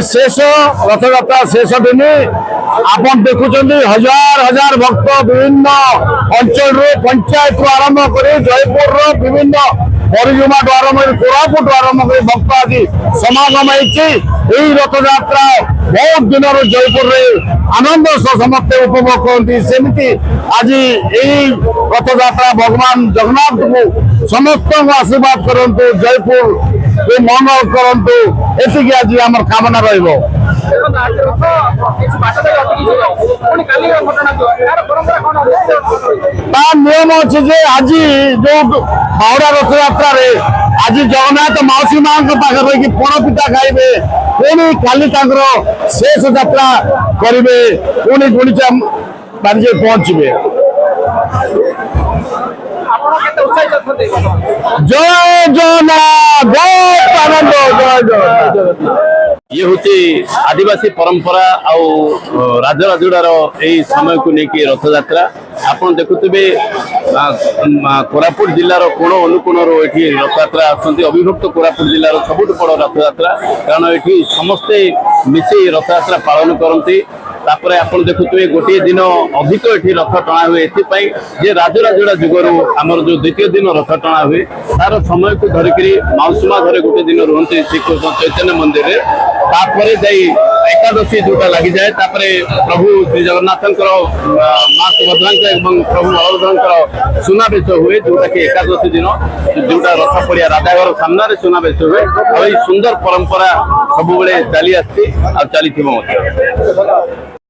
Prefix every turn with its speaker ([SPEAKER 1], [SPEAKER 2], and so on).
[SPEAKER 1] शेष रथयात्रा शेष दिन आपण देखुं हजार हजार भक्त विभिन्न अंचल पंचायत आरंभ कर जयपुर विभिन्न परिजुमा आरंभ कोरापुट आरंभ कर भक्त आज समागम होती रथयात्रा बहुत दिन जयपुर आनंद समस्त उपभोग करती सेमती आज रथयात्रा भगवान जगन्नाथ को समस्त आशीर्वाद करंतु जयपुर मंगल करंतु एतिकी आज आम कामना रहिबो। नियम अच्छे आज जो बाहुड़ा रथयात्रा आज जगन्नाथ मौसी माँ पाखे रही पणपिठा खाइबे पुणी काली शेष यात्रा करेंगे पुणी गुंडीचा बारिजे पहुंचे। जय जगन्नाथ बहुत आनंद जय जगन्नाथ।
[SPEAKER 2] ये हूँ आदिवासी परंपरा आउ राजराजुड़ार यही समय को लेकिन रथयात्रा आपन देखुवे कोरापुट जिलार कोण अनुकोण ये रथयात्रा आसती अविभक्त कोरापुट जिलार सबुठ बड़ रथयात्रा कारण ये समस्ते मिसे रथयात्रा पालन करती। तापर आप देखुए गोटे दिन अधिक ये रथ टणा हुए एपाई जे राजराजुड़ा जुगर आमर जो द्वितीय दिन रथ टणा हुए तार समय को धरिक मौसुमा घरे गोटे दिन रुहति श्रीकृष्ण चैतन्य मंदिर में एकादशी जोटा लगी जाए प्रभु श्री जगन्नाथ माँ सुभद्रा प्रभु बलभद्र सुनावेश हुए जोटा कि एकादशी दिन जोटा रथ पड़िया राधाघर सामने सुनावेश हुए और सुंदर परंपरा सब चली आती चली।